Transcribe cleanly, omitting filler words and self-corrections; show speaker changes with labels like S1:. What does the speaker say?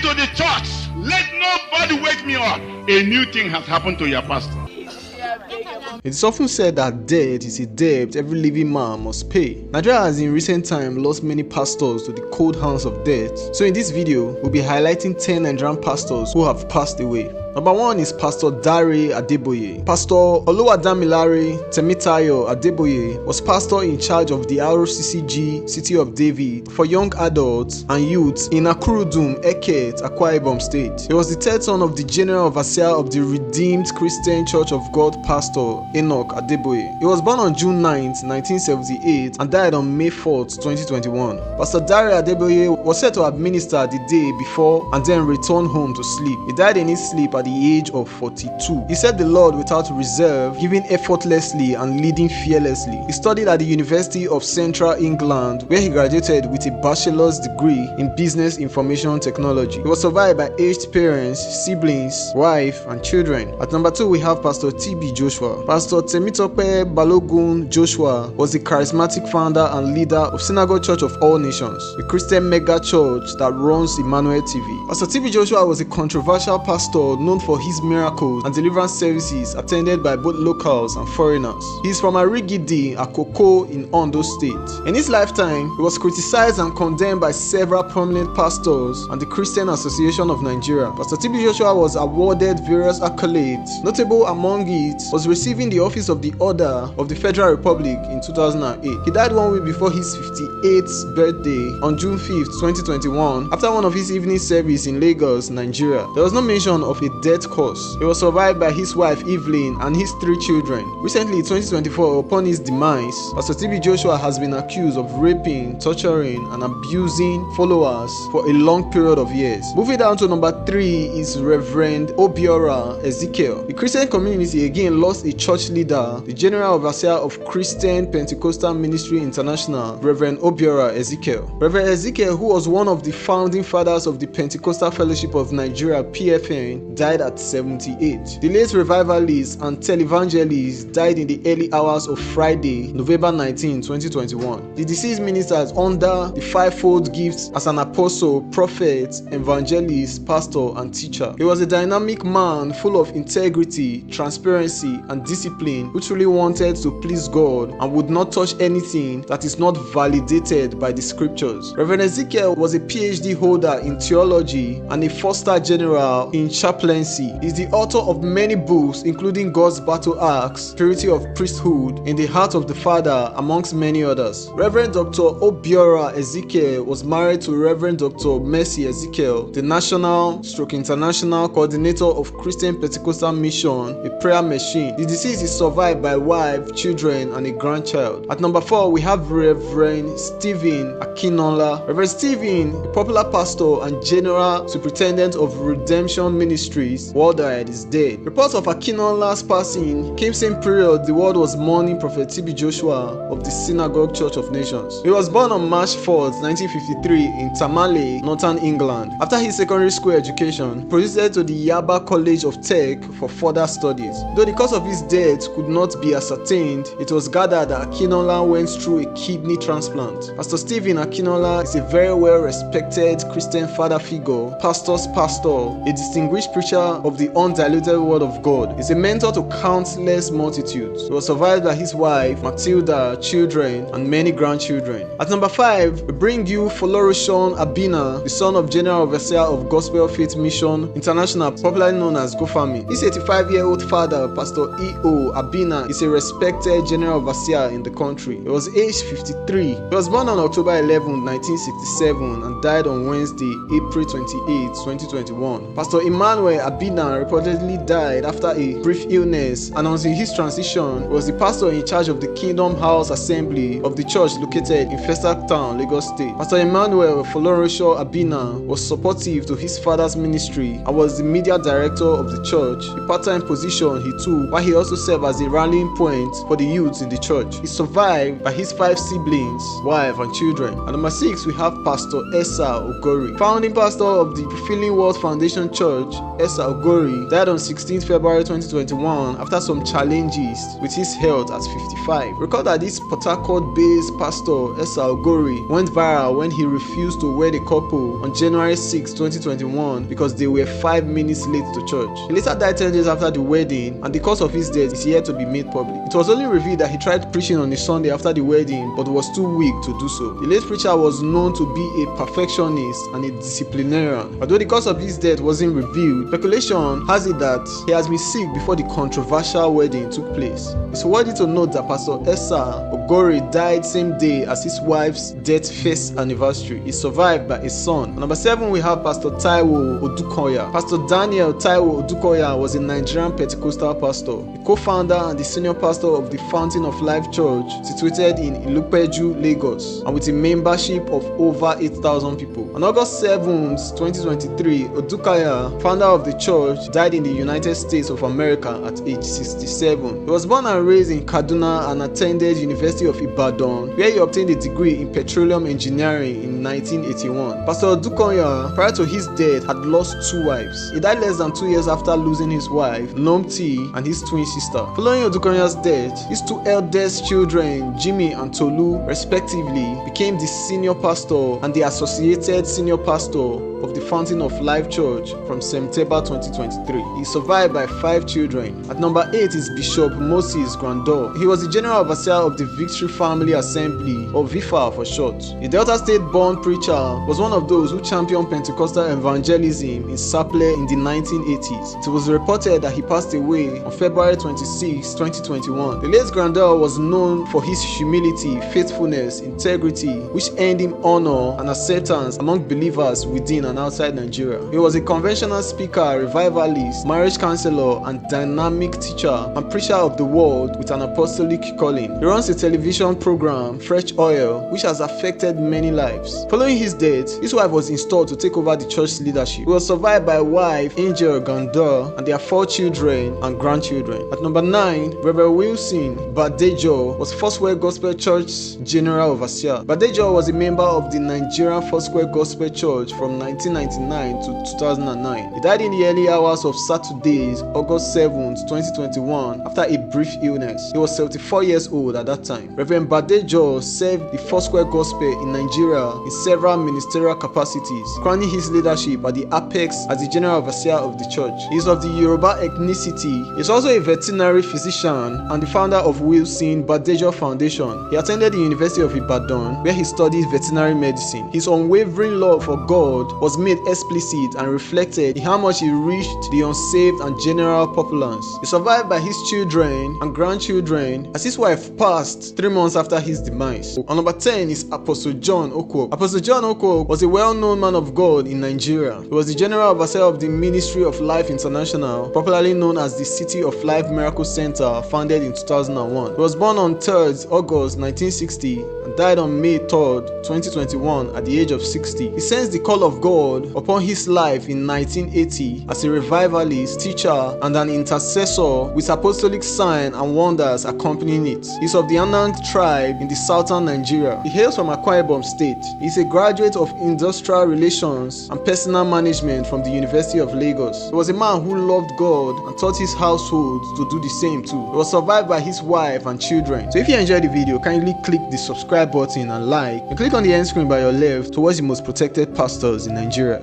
S1: to the church. Let nobody wake me up. A new thing has happened to your pastor.
S2: It is often said that debt is a debt every living man must pay. Nigeria has in recent time lost many pastors to the cold hands of death. So in this video, we'll be highlighting 10 Nigerian pastors who have passed away. Number 1 is Pastor Dare Adeboye. Pastor Oluwadamilare Temitayo Adeboye was pastor in charge of the RCCG City of David for young adults and youths in Akurudum, Eket, Akwa Ibom State. He was the third son of the General Overseer of the Redeemed Christian Church of God Pastor Enoch Adeboye. He was born on June 9, 1978 and died on May 4, 2021. Pastor Dare Adeboye was said to have ministered the day before and then returned home to sleep. He died in his sleep at the age of 42. He served the Lord without reserve, giving effortlessly and leading fearlessly. He studied at the University of Central England, where he graduated with a bachelor's degree in business information technology. He was survived by aged parents, siblings, wife, and children. At number 2, we have Pastor TB Joshua. Pastor Temitope Balogun Joshua was the charismatic founder and leader of Synagogue Church of All Nations, a Christian mega church that runs Emmanuel TV. Pastor TB Joshua was a controversial pastor known for his miracles and deliverance services attended by both locals and foreigners. He is from Arigidi, Akoko in Ondo State. In his lifetime, he was criticized and condemned by several prominent pastors and the Christian Association of Nigeria. Pastor TB Joshua was awarded various accolades. Notable among it was receiving the office of the Order of the Federal Republic in 2008. He died 1 week before his 58th birthday on June 5th, 2021, after one of his evening service in Lagos, Nigeria. There was no mention of a death cause. He was survived by his wife Evelyn and his 3 children. Recently, in 2024, upon his demise, Pastor TB Joshua has been accused of raping, torturing, and abusing followers for a long period of years. Moving down to number 3 is Reverend OB Ezekiel. The Christian community again lost a church leader, the General Overseer of Christian Pentecostal Ministry International, Reverend OB Ezekiel. Reverend Ezekiel, who was one of the founding fathers of the Pentecostal Fellowship of Nigeria (PFN), died at 78. The late revivalist and televangelist died in the early hours of Friday, November 19, 2021. The deceased ministers under the fivefold gifts as an apostle, prophet, evangelist, pastor, and teacher. He was a dynamic man full of integrity, transparency, and discipline who truly wanted to please God and would not touch anything that is not validated by the scriptures. Reverend Ezekiel was a PhD holder in theology and a 4-star general in chaplaincy. He is the author of many books, including God's Battle Axe, Purity of Priesthood, In the Heart of the Father, amongst many others. Reverend Dr. Obiora Ezekiel was married to Reverend Dr. Mercy Ezekiel, the National/International Coordinator of Christian Pentecostal Mission, a prayer machine. The deceased is survived by wife, children, and a grandchild. At number 4, we have Reverend Stephen Akinola. Reverend Stephen, a popular pastor and general superintendent of Redemption Ministries worldwide, is dead. Reports of Akinola's passing came same period the world was mourning Prophet TB Joshua of the Synagogue Church of Nations. He was born on March 4, 1953 in Tamale, Northern England. After his secondary school education, he proceeded to the Yaba College of Tech for further studies. Though the cause of his death could not be ascertained, it was gathered that Akinola went through a kidney transplant. Pastor Stephen Akinola is a very well-respected Christian father figure, pastor's pastor, a distinguished preacher of the undiluted word of God. He's a mentor to countless multitudes. He was survived by his wife, Matilda, children, and many grandchildren. At number 5, we bring you Folorushon Abina, the son of General Overseer of Gospel Faith Mission International, popularly known as GoFami. This 85-year-old father, Pastor E.O. Abina, is a respected General Overseer in the country. He was aged 53. He was born on October 11, 1967 and died on Wednesday, April 28, 2021. Pastor Emmanuel Abina reportedly died after a brief illness, and until his transition, was the pastor in charge of the Kingdom House Assembly of the church located in Festac Town, Lagos State. Pastor Emmanuel Folorenshaw Abina was supportive to his father's ministry and was the media director of the church, a part-time position he took, while he also served as a rallying point for the youths in the church. He survived by his 5 siblings, wife, and children. At number 6, we have Pastor Esor Ogori, founding pastor of the Fulfilling World Foundation Church, Esor Esor Ogori, died on 16th February 2021 after some challenges with his health at 55. Recall that this Port Harcourt-based pastor Esor Ogori went viral when he refused to wed a couple on January 6, 2021 because they were 5 minutes late to church. He later died 10 days after the wedding, and the cause of his death is yet to be made public. It was only revealed that he tried preaching on a Sunday after the wedding but was too weak to do so. The late preacher was known to be a perfectionist and a disciplinarian. Although the cause of his death wasn't revealed, speculation has it that he has been sick before the controversial wedding took place. It's worthy to note that Pastor Esor Ogori died same day as his wife's death first anniversary. He survived by a son. At number 7, we have Pastor Taiwo Odukoya. Pastor Daniel Taiwo Odukoya was a Nigerian Pentecostal pastor, the co-founder and the senior pastor of the Fountain of Life Church, situated in Ilupeju, Lagos, and with a membership of over 8,000 people. On August 7, 2023, Odukoya, founder of the church, died in the United States of America at age 67. He was born and raised in Kaduna and attended University of Ibadan, where he obtained a degree in petroleum engineering in 1981. Pastor Odukoya, prior to his death, had lost 2 wives. He died less than 2 years after losing his wife, Nomti, and his twin sister. Following Odukoya's death, his 2 eldest children, Jimmy and Tolu, respectively, became the senior pastor and the associated senior pastor of the Fountain of Life Church from September 2023. He survived by 5 children. At number 8 is Bishop Moses Grandor. He was the general overseer of the Victory Family Assembly, or VIFA for short. The Delta State-born preacher was one of those who championed Pentecostal evangelism in Saple in the 1980s. It was reported that he passed away on February 26, 2021. The late Grandor was known for his humility, faithfulness, integrity, which earned him honor and acceptance among believers within and outside Nigeria. He was a conventional speaker, revivalist, marriage counselor, and dynamic teacher and preacher of the word with an apostolic calling. He runs a television program, Fresh Oil, which has affected many lives. Following his death, his wife was installed to take over the church leadership. He was survived by wife Angel Gandor and their 4 children and grandchildren. At number 9, Reverend Wilson Badejo was Foursquare Gospel Church General Overseer. Badejo was a member of the Nigerian Foursquare Gospel Church from 1999 to 2009. He died in the early hours of Saturday, August 7, 2021, after a brief illness. He was 74 years old at that time. Reverend Badejo served the Foursquare Gospel in Nigeria in several ministerial capacities, crowning his leadership at the apex as the general overseer of the church. He is of the Yoruba ethnicity. He is also a veterinary physician and the founder of Wilson Badejo Foundation. He attended the University of Ibadan, where he studied veterinary medicine. His unwavering love for God was made explicit and reflected in how much he reached the unsaved and general populace. He survived by his children and grandchildren as his wife passed 3 months after his demise. On number 10 is Apostle John Okok. Apostle John Okok was a well-known man of God in Nigeria. He was the general overseer of the Ministry of Life International, popularly known as the City of Life Miracle Center, founded in 2001. He was born on 3rd August 1960 and died on May 3rd, 2021 at the age of 60. He sensed the call of God upon his life in 1980 as a revivalist, teacher, and an intercessor with apostolic signs and wonders accompanying it. He is of the Anang tribe in the southern Nigeria. He hails from Akwa Ibom State. He is a graduate of industrial relations and personal management from the University of Lagos. He was a man who loved God and taught his household to do the same too. He was survived by his wife and children. So if you enjoyed the video, kindly click the subscribe button and like, and click on the end screen by your left towards the most protected pastors in Nigeria.